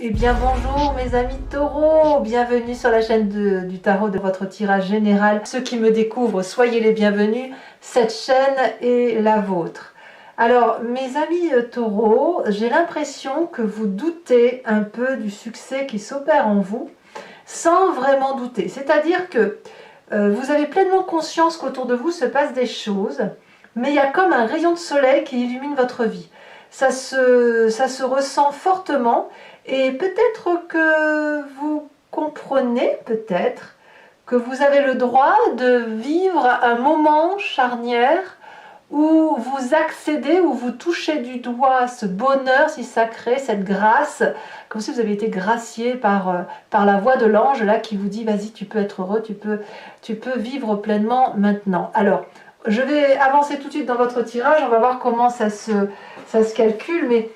Eh bien bonjour mes amis taureaux, bienvenue sur la chaîne du tarot de votre tirage général. Ceux qui me découvrent, soyez les bienvenus, cette chaîne est la vôtre. Alors mes amis taureaux, j'ai l'impression que vous doutez un peu du succès qui s'opère en vous, sans vraiment douter. C'est-à-dire que vous avez pleinement conscience qu'autour de vous se passent des choses, mais il y a comme un rayon de soleil qui illumine votre vie. Ça se ressent fortement. Et peut-être que vous comprenez, peut-être, que vous avez le droit de vivre un moment charnière où vous accédez, où vous touchez du doigt ce bonheur si sacré, cette grâce, comme si vous avez été gracié par la voix de l'ange là qui vous dit vas-y, tu peux être heureux, tu peux vivre pleinement maintenant. Alors, je vais avancer tout de suite dans votre tirage, on va voir comment ça se calcule, mais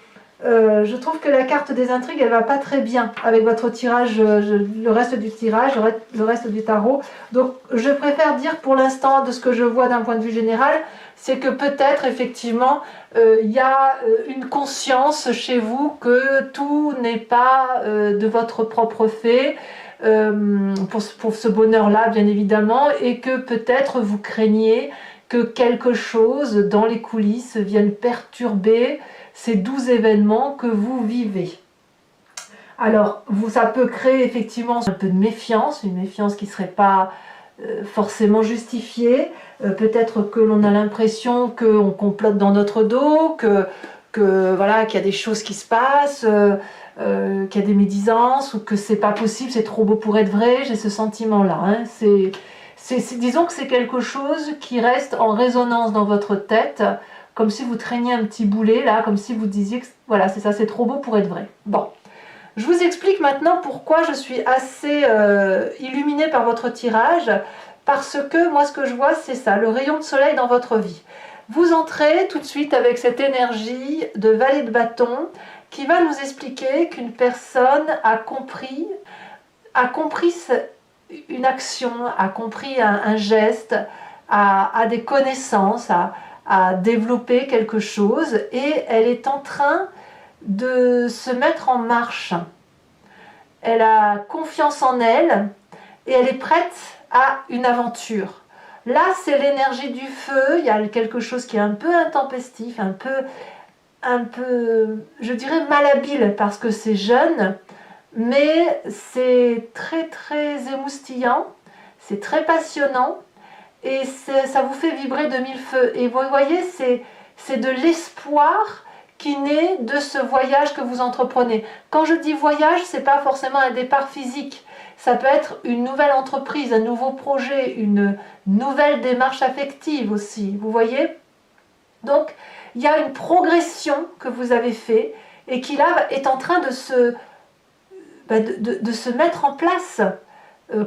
je trouve que la carte des intrigues, elle va pas très bien avec votre tirage, le reste du tirage, le reste du tarot. Donc, je préfère dire pour l'instant, de ce que je vois d'un point de vue général, c'est que peut-être, effectivement, il y a une conscience chez vous que tout n'est pas de votre propre fait, pour ce bonheur-là, bien évidemment, et que peut-être vous craignez que quelque chose dans les coulisses vienne perturber ces doux événements que vous vivez. Alors, ça peut créer effectivement un peu de méfiance, une méfiance qui ne serait pas forcément justifiée. Peut-être que l'on a l'impression qu'on complote dans notre dos, voilà, qu'il y a des choses qui se passent, qu'il y a des médisances, ou que c'est pas possible, c'est trop beau pour être vrai. J'ai ce sentiment-là. Hein. Disons que c'est quelque chose qui reste en résonance dans votre tête, comme si vous traîniez un petit boulet, là, comme si vous disiez que voilà, c'est ça, c'est trop beau pour être vrai. Bon, je vous explique maintenant pourquoi je suis assez illuminée par votre tirage, parce que moi, ce que je vois, c'est ça, le rayon de soleil dans votre vie. Vous entrez tout de suite avec cette énergie de valet de bâton qui va nous expliquer qu'une personne a compris une action, a compris un geste, a des connaissances, à développer quelque chose, et elle est en train de se mettre en marche. Elle a confiance en elle et elle est prête à une aventure. Là, c'est l'énergie du feu, il y a quelque chose qui est un peu intempestif, un peu, je dirais malhabile parce que c'est jeune, mais c'est très très émoustillant, c'est très passionnant, et ça vous fait vibrer de mille feux. Et vous voyez, c'est de l'espoir qui naît de ce voyage que vous entreprenez. Quand je dis voyage, ce n'est pas forcément un départ physique. Ça peut être une nouvelle entreprise, un nouveau projet, une nouvelle démarche affective aussi. Vous voyez? Donc, il y a une progression que vous avez fait et qui là est en train de se mettre en place,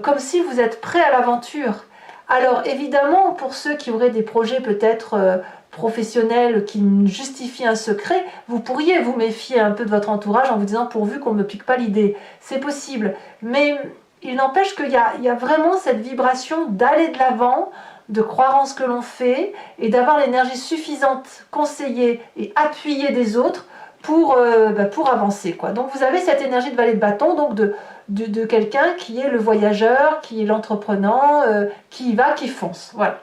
comme si vous êtes prêt à l'aventure. Alors évidemment, pour ceux qui auraient des projets peut-être professionnels qui justifient un secret, vous pourriez vous méfier un peu de votre entourage en vous disant pourvu qu'on ne me pique pas l'idée. C'est possible, mais il n'empêche qu'il y a vraiment cette vibration d'aller de l'avant, de croire en ce que l'on fait et d'avoir l'énergie suffisante, conseillée et appuyée des autres pour avancer, quoi. Donc vous avez cette énergie de valet de bâton, donc de quelqu'un qui est le voyageur, qui est l'entreprenant, qui y va, qui fonce. Voilà.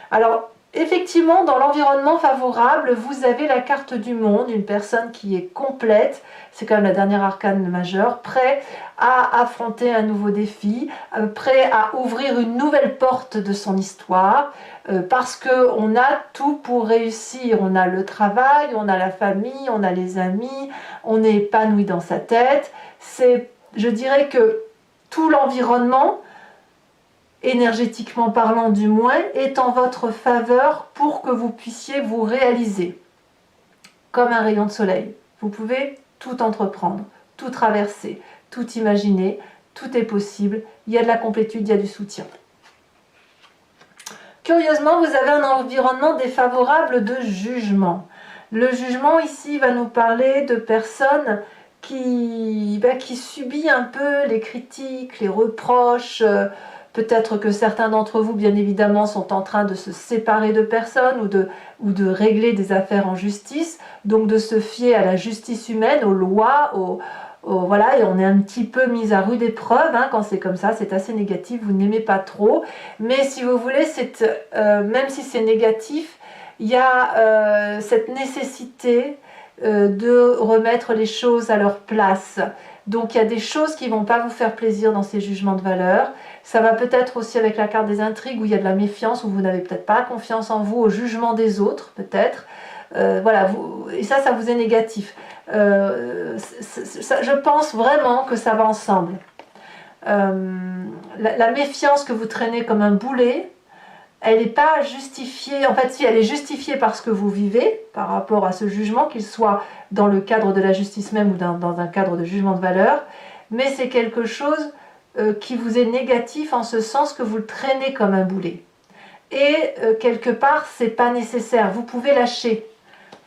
Alors, effectivement, dans l'environnement favorable, vous avez la carte du monde, une personne qui est complète, c'est quand même la dernière arcane majeure, prêt à affronter un nouveau défi, prêt à ouvrir une nouvelle porte de son histoire, parce qu'on a tout pour réussir. On a le travail, on a la famille, on a les amis, on est épanoui dans sa tête. Je dirais que tout l'environnement, énergétiquement parlant du moins, est en votre faveur pour que vous puissiez vous réaliser. Comme un rayon de soleil. Vous pouvez tout entreprendre, tout traverser, tout imaginer, tout est possible. Il y a de la complétude, il y a du soutien. Curieusement, vous avez un environnement défavorable de jugement. Le jugement ici va nous parler de personnes qui subissent un peu les critiques, les reproches. Peut-être que certains d'entre vous, bien évidemment, sont en train de se séparer de personnes ou de régler des affaires en justice, donc de se fier à la justice humaine, aux lois, voilà, et on est un petit peu mis à rude épreuve, hein, quand c'est comme ça, c'est assez négatif, vous n'aimez pas trop, mais si vous voulez, même si c'est négatif, il y a cette nécessité de remettre les choses à leur place. Donc il y a des choses qui ne vont pas vous faire plaisir dans ces jugements de valeur. Ça va peut-être aussi avec la carte des intrigues où il y a de la méfiance, où vous n'avez peut-être pas confiance en vous, au jugement des autres peut-être. Voilà, et ça vous est négatif. Je pense vraiment que ça va ensemble. La méfiance que vous traînez comme un boulet, elle n'est pas justifiée, en fait si elle est justifiée par ce que vous vivez, par rapport à ce jugement, qu'il soit dans le cadre de la justice même ou dans un cadre de jugement de valeur, mais c'est quelque chose qui vous est négatif en ce sens que vous le traînez comme un boulet. Et quelque part, c'est pas nécessaire, vous pouvez lâcher.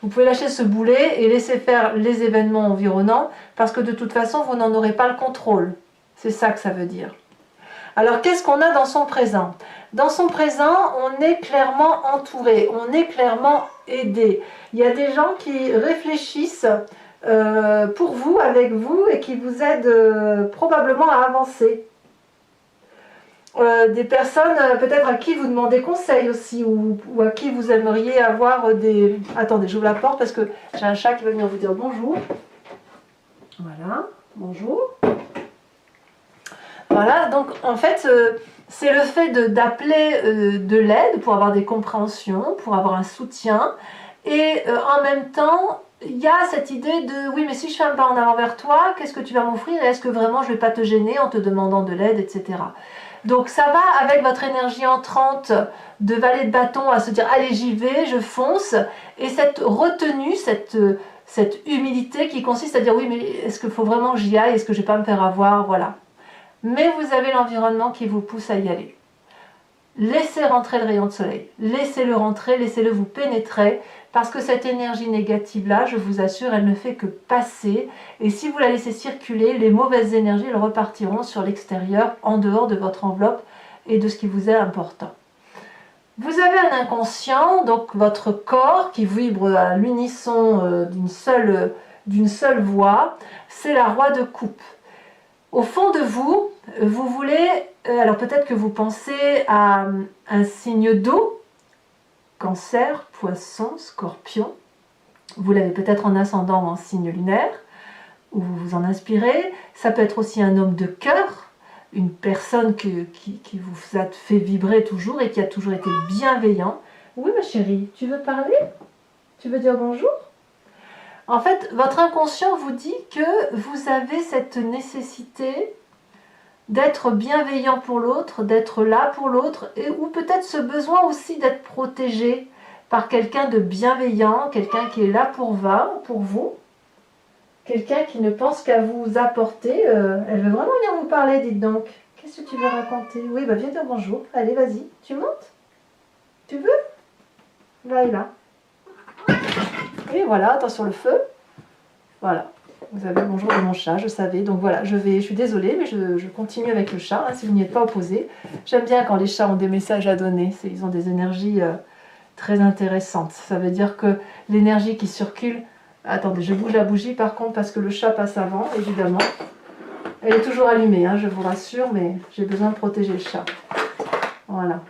Vous pouvez lâcher ce boulet et laisser faire les événements environnants, parce que de toute façon, vous n'en aurez pas le contrôle. C'est ça que ça veut dire. Alors, qu'est-ce qu'on a dans son présent? Dans son présent, on est clairement entouré, on est clairement aidé. Il y a des gens qui réfléchissent pour vous, avec vous, et qui vous aident probablement à avancer. Des personnes peut-être à qui vous demandez conseil aussi, ou à qui vous aimeriez avoir des... Attendez, j'ouvre la porte parce que j'ai un chat qui va venir vous dire bonjour. Voilà, bonjour. Voilà, donc en fait, c'est le fait d'appeler de l'aide pour avoir des compréhensions, pour avoir un soutien, et en même temps, il y a cette idée de oui, mais si je fais un pas en avant vers toi, qu'est-ce que tu vas m'offrir, et est-ce que vraiment je ne vais pas te gêner en te demandant de l'aide, etc. Donc ça va avec votre énergie entrante de valet de bâton à se dire allez j'y vais, je fonce, et cette retenue, cette humilité qui consiste à dire oui, mais est-ce qu'il faut vraiment que j'y aille, est-ce que je ne vais pas me faire avoir, voilà. Mais vous avez l'environnement qui vous pousse à y aller. Laissez rentrer le rayon de soleil, laissez-le rentrer, laissez-le vous pénétrer, parce que cette énergie négative-là, je vous assure, elle ne fait que passer, et si vous la laissez circuler, les mauvaises énergies, elles repartiront sur l'extérieur, en dehors de votre enveloppe et de ce qui vous est important. Vous avez un inconscient, donc votre corps qui vibre à l'unisson d'une seule voix, c'est la roi de coupe. Au fond de vous, vous voulez, alors peut-être que vous pensez à un signe d'eau, Cancer, Poisson, Scorpion. Vous l'avez peut-être en ascendant ou en signe lunaire, où vous vous en inspirez. Ça peut être aussi un homme de cœur, une personne qui vous a fait vibrer toujours et qui a toujours été bienveillant. Oui ma chérie, tu veux parler? Tu veux dire bonjour? En fait, votre inconscient vous dit que vous avez cette nécessité d'être bienveillant pour l'autre, d'être là pour l'autre, ou peut-être ce besoin aussi d'être protégé par quelqu'un de bienveillant, quelqu'un qui est là pour vous, quelqu'un qui ne pense qu'à vous apporter. Elle veut vraiment venir vous parler, dites donc. Qu'est-ce que tu veux raconter? Oui, bah viens dire bonjour. Allez, vas-y. Tu montes? Tu veux? Là et là. Et voilà, attention le feu. Voilà. Vous avez le bonjour de mon chat, je savais. Donc voilà, je suis désolée, mais je continue avec le chat, hein, si vous n'y êtes pas opposé. J'aime bien quand les chats ont des messages à donner. Ils ont des énergies très intéressantes. Ça veut dire que l'énergie qui circule... Attendez, je bouge la bougie par contre parce que le chat passe avant, évidemment. Elle est toujours allumée, hein, je vous rassure, mais j'ai besoin de protéger le chat. Voilà.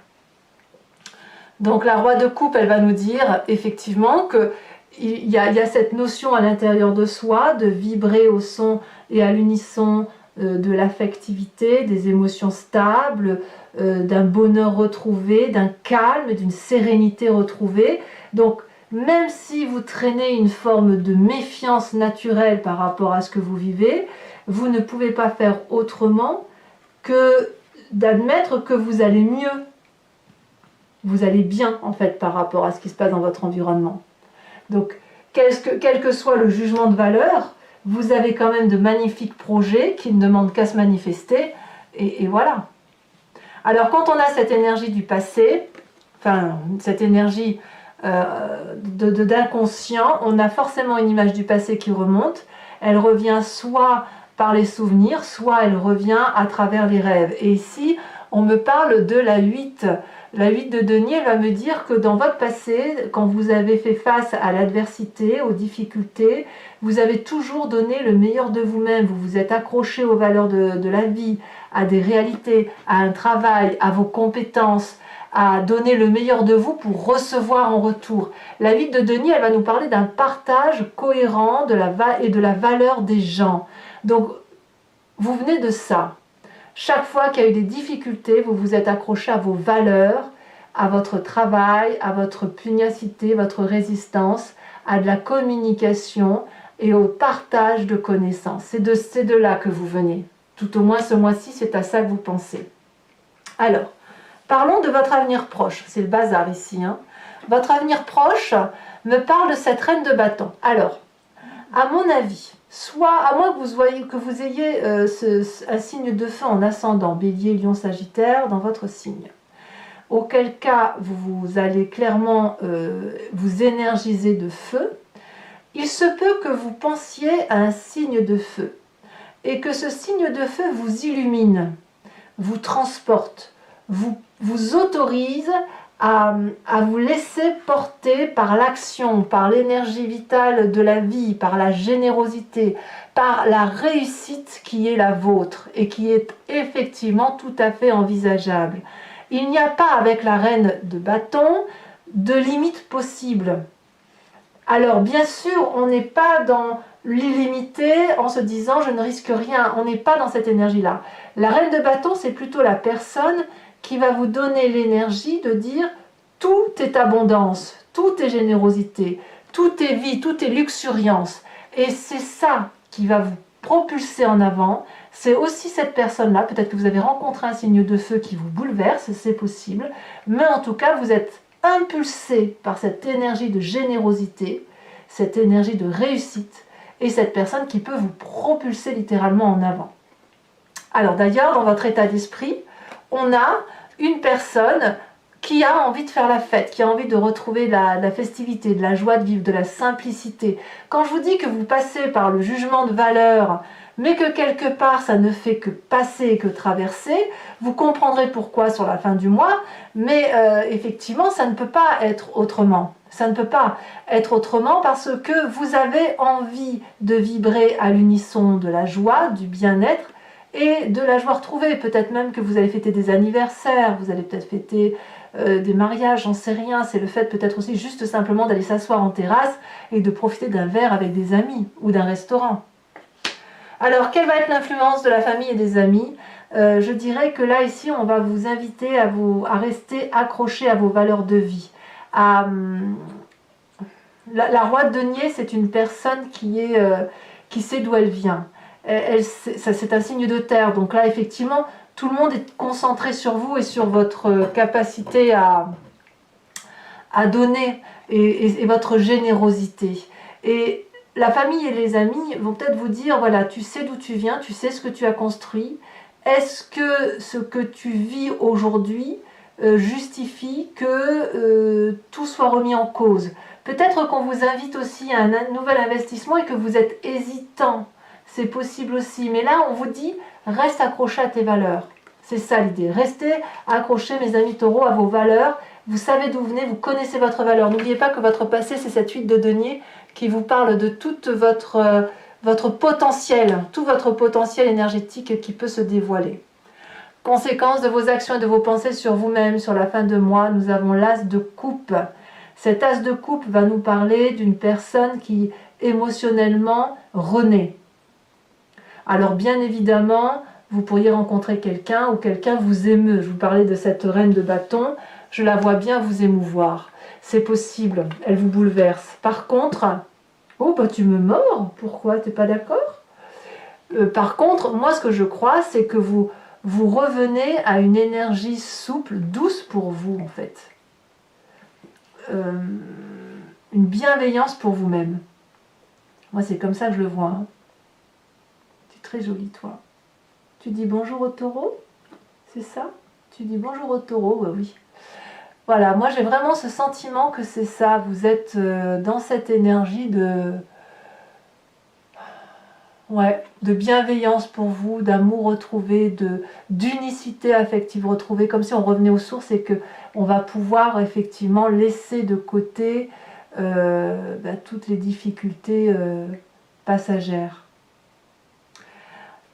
Donc la roi de coupe, elle va nous dire effectivement que il y a cette notion à l'intérieur de soi de vibrer au son et à l'unisson de l'affectivité, des émotions stables, d'un bonheur retrouvé, d'un calme, d'une sérénité retrouvée. Donc même si vous traînez une forme de méfiance naturelle par rapport à ce que vous vivez, vous ne pouvez pas faire autrement que d'admettre que vous allez mieux. Vous allez bien en fait par rapport à ce qui se passe dans votre environnement. Donc, quel que soit le jugement de valeur, vous avez quand même de magnifiques projets qui ne demandent qu'à se manifester, et voilà. Alors, quand on a cette énergie du passé, enfin, cette énergie d'inconscient, on a forcément une image du passé qui remonte. Elle revient soit par les souvenirs, soit elle revient à travers les rêves. Et ici, on me parle de la 8 La 8 de denier, elle va me dire que dans votre passé, quand vous avez fait face à l'adversité, aux difficultés, vous avez toujours donné le meilleur de vous-même. Vous vous êtes accroché aux valeurs de la vie, à des réalités, à un travail, à vos compétences, à donner le meilleur de vous pour recevoir en retour. La 8 de denier, elle va nous parler d'un partage cohérent et de la valeur des gens. Donc, vous venez de ça. Chaque fois qu'il y a eu des difficultés, vous vous êtes accroché à vos valeurs, à votre travail, à votre pugnacité, votre résistance, à de la communication et au partage de connaissances. C'est de là que vous venez. Tout au moins ce mois-ci, c'est à ça que vous pensez. Alors, parlons de votre avenir proche. C'est le bazar ici. Votre avenir proche me parle de cette reine de bâton. Alors, à mon avis, soit à moins que vous ayez un signe de feu en ascendant, bélier, lion, sagittaire, dans votre signe. Auquel cas, vous allez clairement vous énergiser de feu. Il se peut que vous pensiez à un signe de feu et que ce signe de feu vous illumine, vous transporte, vous autorise à vous laisser porter par l'action, par l'énergie vitale de la vie, par la générosité, par la réussite qui est la vôtre et qui est effectivement tout à fait envisageable. Il n'y a pas avec la reine de bâton de limite possible. Alors bien sûr, on n'est pas dans l'illimité en se disant je ne risque rien, on n'est pas dans cette énergie-là. La reine de bâton, c'est plutôt la personne qui va vous donner l'énergie de dire tout est abondance, tout est générosité, tout est vie, tout est luxuriance. Et c'est ça qui va vous propulser en avant. C'est aussi cette personne-là, peut-être que vous avez rencontré un signe de feu qui vous bouleverse, c'est possible, mais en tout cas vous êtes impulsé par cette énergie de générosité, cette énergie de réussite, et cette personne qui peut vous propulser littéralement en avant. Alors d'ailleurs, dans votre état d'esprit, on a une personne qui a envie de faire la fête, qui a envie de retrouver la festivité, de la joie de vivre, de la simplicité. Quand je vous dis que vous passez par le jugement de valeur, mais que quelque part ça ne fait que passer, que traverser, vous comprendrez pourquoi sur la fin du mois, mais effectivement ça ne peut pas être autrement. Ça ne peut pas être autrement parce que vous avez envie de vibrer à l'unisson de la joie, du bien-être et de la joie retrouvée. Peut-être même que vous allez fêter des anniversaires, vous allez peut-être fêter des mariages, j'en sais rien. C'est le fait peut-être aussi juste simplement d'aller s'asseoir en terrasse et de profiter d'un verre avec des amis ou d'un restaurant. Alors, quelle va être l'influence de la famille et des amis? Je dirais que là, ici, on va vous inviter à rester accroché à vos valeurs de vie. La roi de denier, c'est une personne qui sait d'où elle vient. C'est un signe de terre, donc là, effectivement, tout le monde est concentré sur vous et sur votre capacité à donner et votre générosité. Et la famille et les amis vont peut-être vous dire, voilà, tu sais d'où tu viens, tu sais ce que tu as construit. Est-ce que ce que tu vis aujourd'hui justifie que tout soit remis en cause? Peut-être qu'on vous invite aussi à un nouvel investissement et que vous êtes hésitant. C'est possible aussi. Mais là, on vous dit, reste accroché à tes valeurs. C'est ça l'idée. Restez accrochés, mes amis taureaux, à vos valeurs. Vous savez d'où vous venez, vous connaissez votre valeur. N'oubliez pas que votre passé, c'est cette 8 de denier qui vous parle de tout votre potentiel, tout votre potentiel énergétique qui peut se dévoiler. Conséquence de vos actions et de vos pensées sur vous-même, sur la fin de mois, nous avons l'as de coupe. Cet as de coupe va nous parler d'une personne qui émotionnellement renaît. Alors bien évidemment, vous pourriez rencontrer quelqu'un ou quelqu'un vous émeut. Je vous parlais de cette reine de bâton, je la vois bien vous émouvoir. C'est possible, elle vous bouleverse. Par contre, oh bah tu me mords, pourquoi, t'es pas d'accord? Par contre, moi ce que je crois, c'est que vous revenez à une énergie souple, douce pour vous en fait. Une bienveillance pour vous-même. Moi c'est comme ça que je le vois. Tu es très jolie toi. Tu dis bonjour au taureau? C'est ça? Tu dis bonjour au taureau? Bah oui. Voilà, moi j'ai vraiment ce sentiment que c'est ça. Vous êtes dans cette énergie de Ouais, de bienveillance pour vous, d'amour retrouvé, d'unicité affective retrouvée, comme si on revenait aux sources et que on va pouvoir effectivement laisser de côté toutes les difficultés passagères.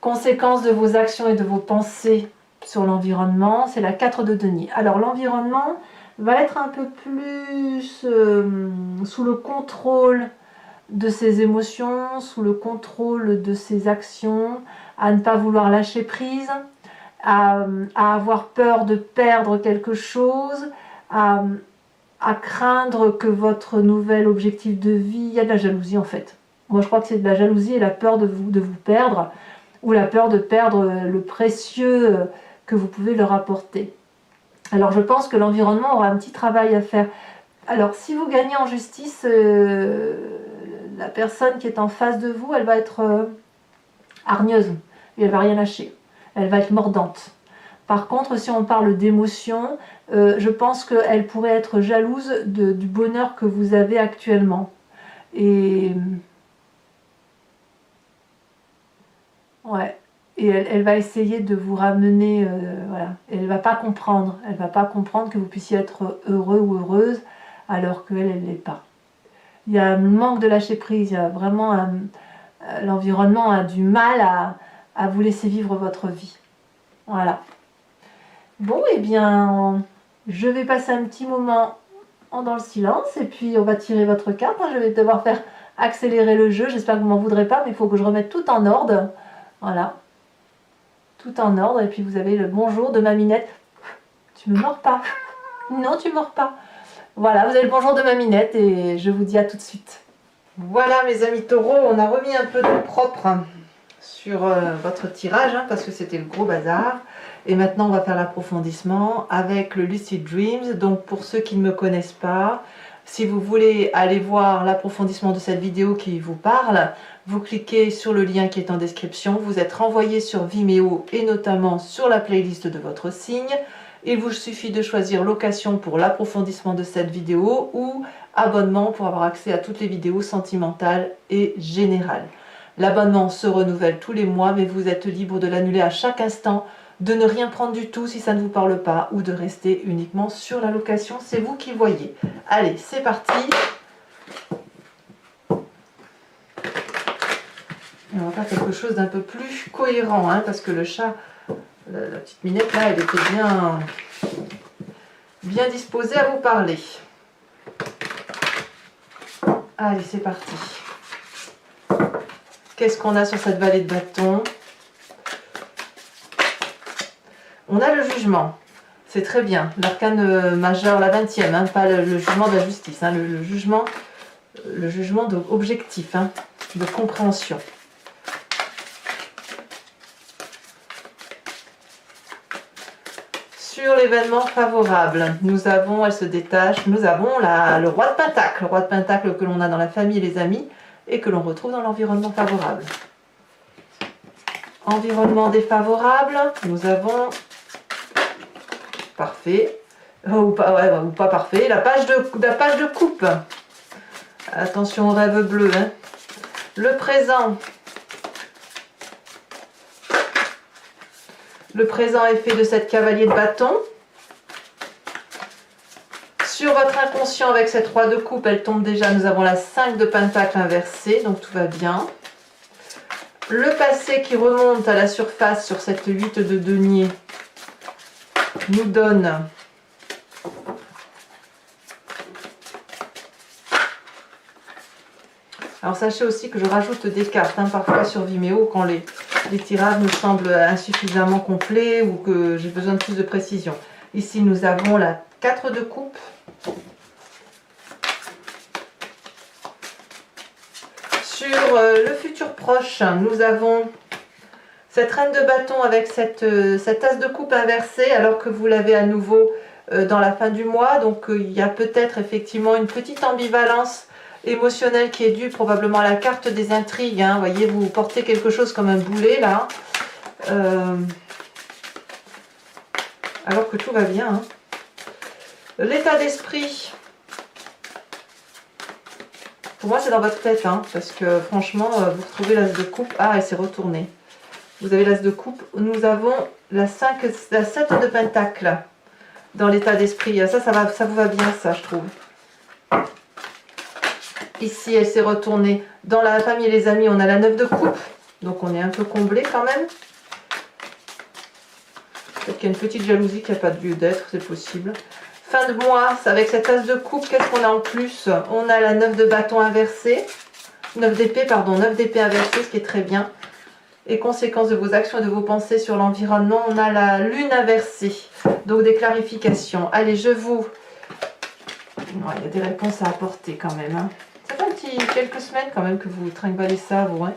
Conséquence de vos actions et de vos pensées sur l'environnement, c'est la 4 de denier. Alors l'environnement va être un peu plus sous le contrôle de ses émotions, sous le contrôle de ses actions, à ne pas vouloir lâcher prise, à avoir peur de perdre quelque chose, à craindre que votre nouvel objectif de vie, il y a de la jalousie en fait. Moi je crois que c'est de la jalousie et la peur de vous perdre, ou la peur de perdre le précieux que vous pouvez leur apporter. Alors je pense que l'environnement aura un petit travail à faire. Alors si vous gagnez en justice, la personne qui est en face de vous, elle va être hargneuse, et elle va rien lâcher. Elle va être mordante. Par contre, si on parle d'émotion, je pense qu'elle pourrait être jalouse du bonheur que vous avez actuellement. Et ouais. Et elle va essayer de vous ramener, voilà. Et elle va pas comprendre. Elle va pas comprendre que vous puissiez être heureux ou heureuse alors qu'elle, elle l'est pas. Il y a un manque de lâcher prise. Il y a vraiment l'environnement a du mal à vous laisser vivre votre vie. Voilà. Bon, eh bien, je vais passer un petit moment dans le silence et puis on va tirer votre carte. Je vais devoir faire accélérer le jeu. J'espère que vous m'en voudrez pas, mais il faut que je remette tout en ordre. Voilà. Tout en ordre. Et puis vous avez le bonjour de Maminette. Tu me mords pas. Non, tu mords pas. Voilà, vous avez le bonjour de Maminette et je vous dis à tout de suite. Voilà mes amis taureaux, on a remis un peu de propre sur votre tirage parce que c'était le gros bazar. Et maintenant on va faire l'approfondissement avec le Lucid Dreams. Donc pour ceux qui ne me connaissent pas, si vous voulez aller voir l'approfondissement de cette vidéo qui vous parle, vous cliquez sur le lien qui est en description, vous êtes renvoyé sur Vimeo et notamment sur la playlist de votre signe. Il vous suffit de choisir location pour l'approfondissement de cette vidéo ou abonnement pour avoir accès à toutes les vidéos sentimentales et générales. L'abonnement se renouvelle tous les mois, mais vous êtes libre de l'annuler à chaque instant, de ne rien prendre du tout si ça ne vous parle pas ou de rester uniquement sur la location. C'est vous qui voyez. Allez, c'est parti. On va faire quelque chose d'un peu plus cohérent, parce que le chat, la petite minette là, elle était bien disposée à vous parler. Allez, c'est parti. Qu'est-ce qu'on a sur cette vallée de bâton? On a le jugement. C'est très bien. L'arcane majeur, la 20e, pas le jugement de la justice, le jugement objectif, de compréhension. Sur l'événement favorable, nous avons, elle se détache, nous avons le roi de Pentacle. Le roi de Pentacle que l'on a dans la famille et les amis et que l'on retrouve dans l'environnement favorable. Environnement défavorable, nous avons parfait, ou pas parfait, la page de coupe. Attention au rêve bleu. Le présent. Le présent est fait de cette cavalier de bâton. Sur votre inconscient avec cette roi de coupe, elle tombe déjà, nous avons la 5 de pentacle inversée, donc tout va bien. Le passé qui remonte à la surface sur cette 8 de denier nous donne alors sachez aussi que je rajoute des cartes parfois sur Vimeo quand les tirages me semblent insuffisamment complets ou que j'ai besoin de plus de précision. Ici nous avons la 4 de coupe. Sur le futur proche, nous avons cette reine de bâton avec cette as de coupe inversée alors que vous l'avez à nouveau dans la fin du mois. Donc il y a peut-être effectivement une petite ambivalence émotionnelle qui est due probablement à la carte des intrigues. Vous voyez, vous portez quelque chose comme un boulet là. Alors que tout va bien. L'état d'esprit. Pour moi, c'est dans votre tête, hein, parce que franchement, vous retrouvez l'as de coupe. Ah, elle s'est retournée. Vous avez l'as de coupe. Nous avons la 7 de pentacle dans l'état d'esprit. Ça vous va bien, ça, je trouve. Ici, elle s'est retournée. Dans la famille et les amis, on a la 9 de coupe. Donc, on est un peu comblé quand même. Peut-être qu'il y a une petite jalousie qui n'a pas de lieu d'être, c'est possible. Fin de mois, avec cette as de coupe, qu'est-ce qu'on a en plus? On a la 9 de bâton inversée. 9 d'épée, pardon, 9 d'épée inversée, ce qui est très bien. Et conséquences de vos actions et de vos pensées sur l'environnement, on a la lune inversée. Donc, des clarifications. Allez, je vous... Ouais, il y a des réponses à apporter quand même, hein. Ça fait quelques semaines quand même que vous trinquez ça, vous, hein.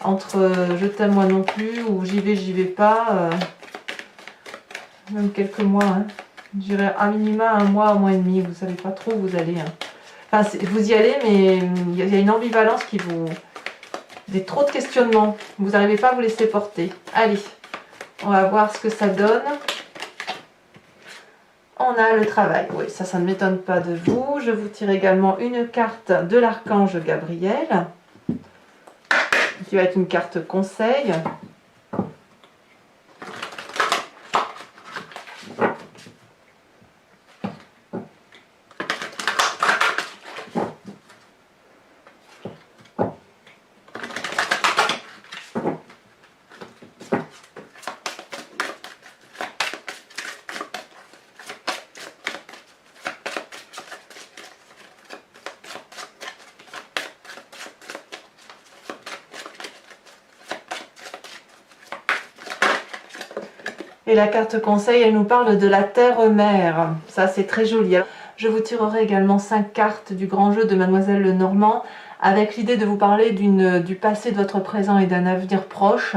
Entre je t'aime moi non plus ou j'y vais pas, même quelques mois, hein. Je dirais à minima un mois et demi, vous savez pas trop où vous allez, hein. Enfin, vous y allez, mais il y a une ambivalence qui vous... trop de questionnements, vous n'arrivez pas à vous laisser porter. Allez, on va voir ce que ça donne. On a le travail, oui, ça ne m'étonne pas de vous. Je vous tire également une carte de l'archange Gabriel, qui va être une carte conseil. Et la carte conseil, elle nous parle de la terre-mère. Ça, c'est très joli. Alors, je vous tirerai également 5 cartes du grand jeu de Mademoiselle Lenormand, avec l'idée de vous parler du passé de votre présent et d'un avenir proche.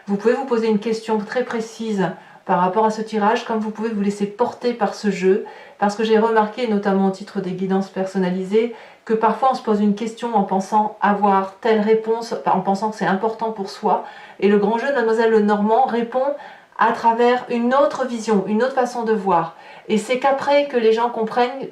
Vous pouvez vous poser une question très précise par rapport à ce tirage, comme vous pouvez vous laisser porter par ce jeu, parce que j'ai remarqué, notamment au titre des guidances personnalisées, que parfois on se pose une question en pensant avoir telle réponse, en pensant que c'est important pour soi, et le grand jeu de Mademoiselle Lenormand répond à travers une autre vision, une autre façon de voir. Et c'est qu'après que les gens comprennent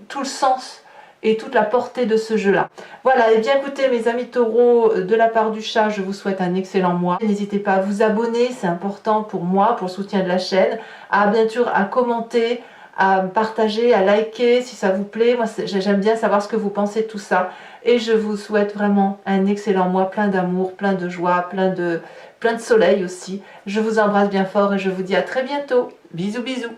tout le sens et toute la portée de ce jeu-là. Voilà, et bien écoutez mes amis taureaux, de la part du chat, je vous souhaite un excellent mois. N'hésitez pas à vous abonner, c'est important pour moi, pour le soutien de la chaîne, à bien sûr à commenter, à partager, à liker si ça vous plaît. Moi j'aime bien savoir ce que vous pensez de tout ça. Et je vous souhaite vraiment un excellent mois, plein d'amour, plein de joie, plein de soleil aussi. Je vous embrasse bien fort et je vous dis à très bientôt. Bisous bisous.